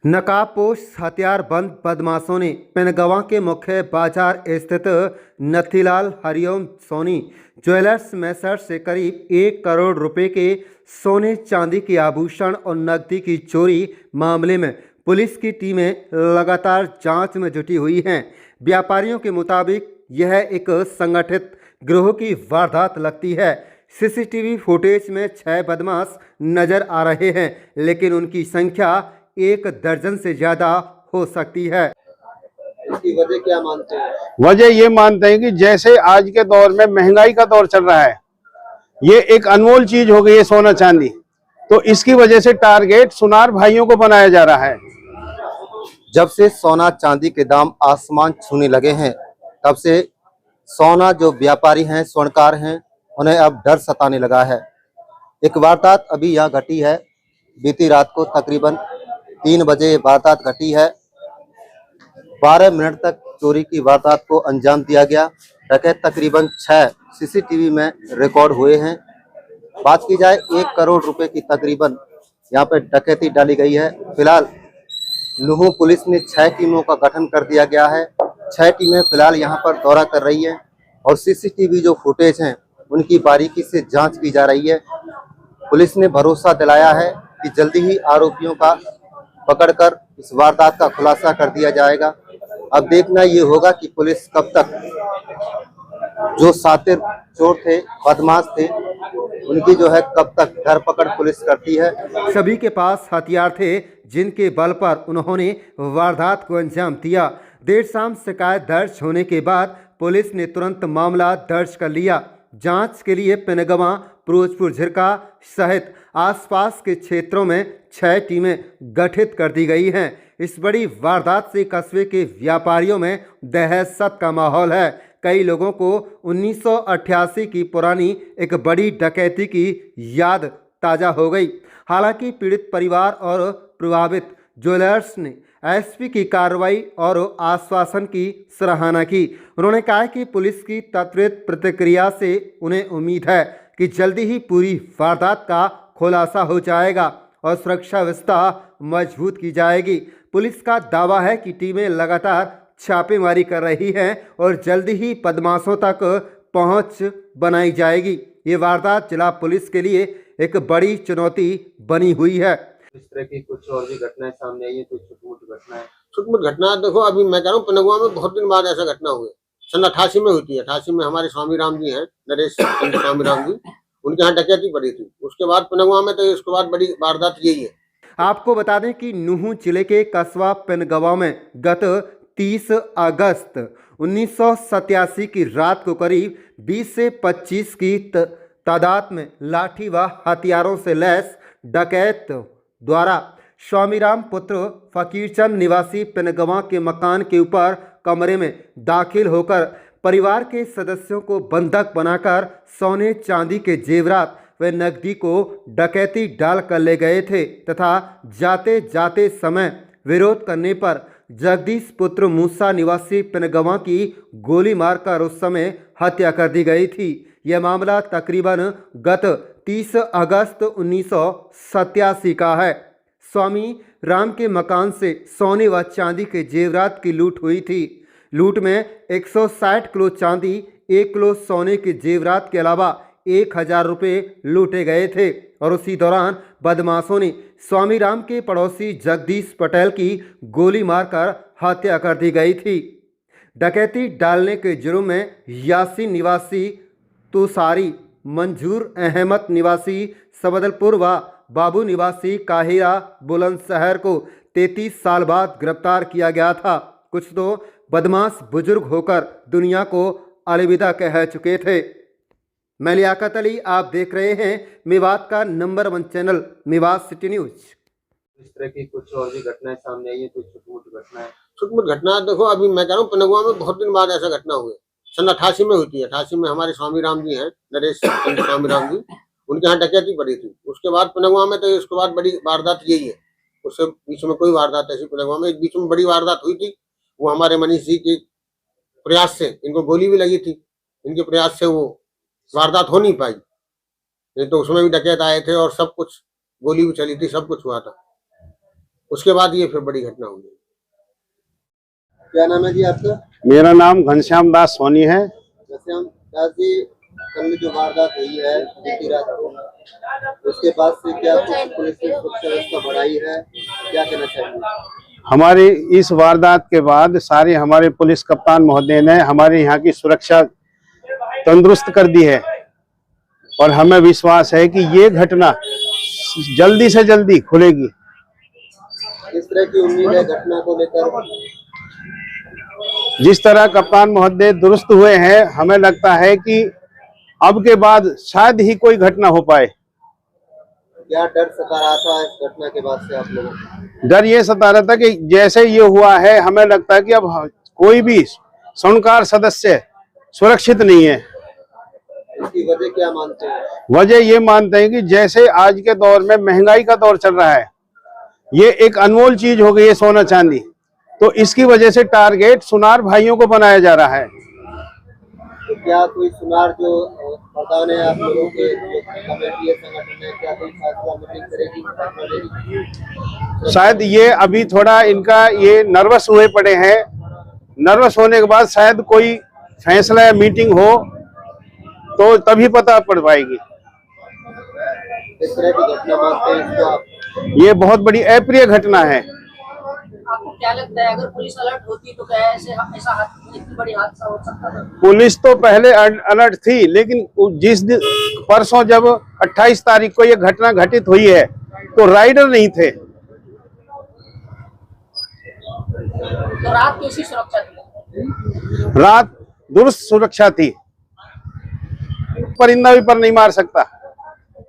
नकाबपोश हथियारबंद बदमाशों ने पेनगवां के मुख्य बाजार स्थित नथीलाल हरिओम सोनी ज्वेलर्स मैसर्स से करीब 1 करोड़ रुपए के सोने चांदी के आभूषण और नकदी की चोरी मामले में पुलिस की टीमें लगातार जांच में जुटी हुई हैं। व्यापारियों के मुताबिक यह एक संगठित गिरोह की वारदात लगती है। सीसीटीवी फुटेज में 6 बदमाश नजर आ रहे हैं, लेकिन उनकी संख्या 1 दर्जन से ज्यादा हो सकती है। इसकी वजह क्या मानते हैं? वजह ये मानते हैं कि जैसे आज के दौर में महंगाई का दौर चल रहा है, ये एक अनमोल चीज हो गई है सोना चांदी, तो इसकी वजह से टारगेट सुनार भाइयों को बनाया जा रहा है। जब से सोना चांदी के दाम आसमान छूने लगे हैं, तब से सोना जो व्यापारी हैं, स्वर्णकार हैं, उन्हें अब डर सताने लगा है। एक वारदात अभी यहाँ घटी है। बीती रात को तकरीबन 3 बजे वारदात घटी है। 12 मिनट तक चोरी की वारदात को अंजाम दिया गया। डकैत तकरीबन 6 सीसीटीवी में रिकॉर्ड हुए हैं। बात की जाए 1 करोड़ रुपए की तकरीबन यहाँ पे डकैती डाली गई है। फिलहाल नुहू पुलिस ने 6 टीमों का गठन कर दिया गया है। 6 टीमें फिलहाल यहाँ पर दौरा कर रही हैं और सीसीटीवी जो फुटेज हैं उनकी बारीकी से जांच की जा रही है। पुलिस ने भरोसा दिलाया है कि जल्दी ही आरोपियों का पकड़कर इस वारदात का खुलासा कर दिया जाएगा। अब देखना ये होगा कि पुलिस कब तक जो शातिर चोर थे, बदमाश थे, उनकी जो है कब तक धरपकड़ पुलिस करती है। सभी के पास हथियार थे जिनके बल पर उन्होंने वारदात को अंजाम दिया। देर शाम शिकायत दर्ज होने के बाद पुलिस ने तुरंत मामला दर्ज कर लिया। जांच के लिए पेनगवां, फिरोजपुर झिरका सहित आसपास के क्षेत्रों में 6 टीमें गठित कर दी गई हैं। इस बड़ी वारदात से कस्बे के व्यापारियों में दहशत का माहौल है। कई लोगों को 1988 की पुरानी एक बड़ी डकैती की याद ताज़ा हो गई। हालांकि पीड़ित परिवार और प्रभावित ज्वेलर्स ने एसपी की कार्रवाई और आश्वासन की सराहना की। उन्होंने कहा कि पुलिस की त्वरित प्रतिक्रिया से उन्हें उम्मीद है कि जल्दी ही पूरी वारदात का खुलासा हो जाएगा और सुरक्षा व्यवस्था मजबूत की जाएगी। पुलिस का दावा है कि टीमें लगातार छापेमारी कर रही हैं और जल्दी ही बदमाशों तक पहुंच बनाई जाएगी। ये वारदात जिला पुलिस के लिए एक बड़ी चुनौती बनी हुई है। इस तरह की कुछ और भी घटनाएं सामने आई है, कुछ छोटी-मोटी घटनाएं? छोटी-मोटी घटना देखो, अभी मैं कह रहा हूँ पेनगवा में बहुत दिन बाद ऐसा घटना हुई। सन 88 में हुई थी। 88 में हमारे स्वामी राम जी हैं, नरेश चंद्र स्वामी राम जी, उनके यहाँ डकैती पड़ी थी। उसके बाद पेनगवा में तो उसके बाद बड़ी वारदात यही है। आपको बता दें कि नुहू जिले के कस्बा पेनगवा में गत 30 अगस्त 1987 की रात को करीब 20 से 25 की तादाद में लाठी व हथियारों से लैस डकैत द्वारा स्वामीराम पुत्र फकीरचंद निवासी पेनगवां के मकान के ऊपर कमरे में दाखिल होकर परिवार के सदस्यों को बंधक बनाकर सोने चांदी के जेवरात व नकदी को डकैती डाल कर ले गए थे तथा जाते जाते समय विरोध करने पर जगदीश पुत्र मूसा निवासी पेनगवां की गोली मारकर उस समय हत्या कर दी गई थी। यह मामला तकरीबन गत 30 अगस्त 1987 का है। स्वामी राम के मकान से सोने व चांदी के जेवरात की लूट हुई थी। लूट में 160 किलो चांदी, 1 किलो सोने के जेवरात के अलावा 1000 रुपये लूटे गए थे और उसी दौरान बदमाशों ने स्वामी राम के पड़ोसी जगदीश पटेल की गोली मारकर हत्या कर दी गई थी। डकैती डालने के जुर्म में यासीन निवासी तुसारी, मंजूर अहमद निवासी सबदलपुर व बाबू निवासी काहिरा बुलंदशहर को 33 साल बाद गिरफ्तार किया गया था। कुछ तो बदमाश बुजुर्ग होकर दुनिया को अलविदा कह चुके थे। मैं लियाकत अली, आप देख रहे हैं मेवात का number 1 channel Mewat city news. इस तरह की कुछ और भी घटनाएं सामने आई है, कुछ छोटी-मोटी घटनाएं? छोटी-मोटी घटना देखो, अभी मैं कह रहा हूँ पेनगवा में बहुत दिन बाद ऐसा घटना हुई। सन 88 में हुई थी। 88 में हमारे स्वामी राम जी हैं, नरेश चंद्र स्वामी राम जी, उनके यहाँ डकैती पड़ी थी। उसके बाद पेनगवा में तो उसके बाद बड़ी वारदात यही है। उससे बीच में कोई वारदात ऐसी पेनगवा में एक बीच में बड़ी वारदात हुई थी। वो हमारे मनीष जी के प्रयास से, इनको गोली भी लगी थी, इनके प्रयास से वो वारदात हो नहीं पाई। नहीं तो उसमें भी डकैत आए थे और सब कुछ, गोली भी चली थी, सब कुछ हुआ था। उसके बाद ये फिर बड़ी घटना हुई। क्या नाम है जी आपका? मेरा नाम घनश्याम दास सोनी है। जैसे हम दास जी, कल जो वारदात हुई है बीती रात को, उसके बाद से क्या कुछ पुलिस की सुरक्षा व्यवस्था बढ़ाई है, क्या कहना चाहेंगे? हमारी इस वारदात के बाद सारे हमारे पुलिस कप्तान महोदय ने हमारे यहाँ की सुरक्षा तंदुरुस्त कर दी है और हमें विश्वास है कि ये घटना जल्दी से जल्दी खुलेगी। किस तरह की उम्मीद है घटना को लेकर? जिस तरह कप्तान महोदय दुरुस्त हुए हैं, हमें लगता है कि अब के बाद शायद ही कोई घटना हो पाए। क्या डर सता रहा था इस घटना के बाद से आप लोगों को? डर ये सता रहा था कि जैसे ये हुआ है, हमें लगता है कि अब कोई भी स्वर्णकार सदस्य सुरक्षित नहीं है। इसकी वजह क्या मानते हैं? वजह ये मानते हैं कि जैसे आज के दौर में महंगाई का दौर चल रहा है, ये एक अनमोल चीज हो गई है सोना चांदी, तो इसकी वजह से टारगेट सुनार भाइयों को बनाया जा रहा है। तो क्या कोई सुनार जो प्रधान है आप लोगों के, जो कमेटी है, संगठन है, क्या कोई फैसला मीटिंग करेगी? शायद ये अभी थोड़ा इनका ये नर्वस हुए पड़े हैं, नर्वस होने के बाद शायद कोई फैसला या मीटिंग हो तो तभी पता पड़ पाएगी। इस तरह की घटना मानते हैं इसको आप? ये बहुत बड़ी अप्रिय घटना है। आपको क्या लगता है, अगर पुलिस अलर्ट होती तो क्या ऐसा इतनी बड़ी हादसा हो सकता था? पुलिस तो पहले अलर्ट थी, लेकिन जिस दिन परसों जब 28 तारीख को ये घटना घटित हुई है तो राइडर नहीं थे। तो रात कैसी सुरक्षा थी? रात दुरुस्त सुरक्षा थी, परिंदा भी पर नहीं मार सकता।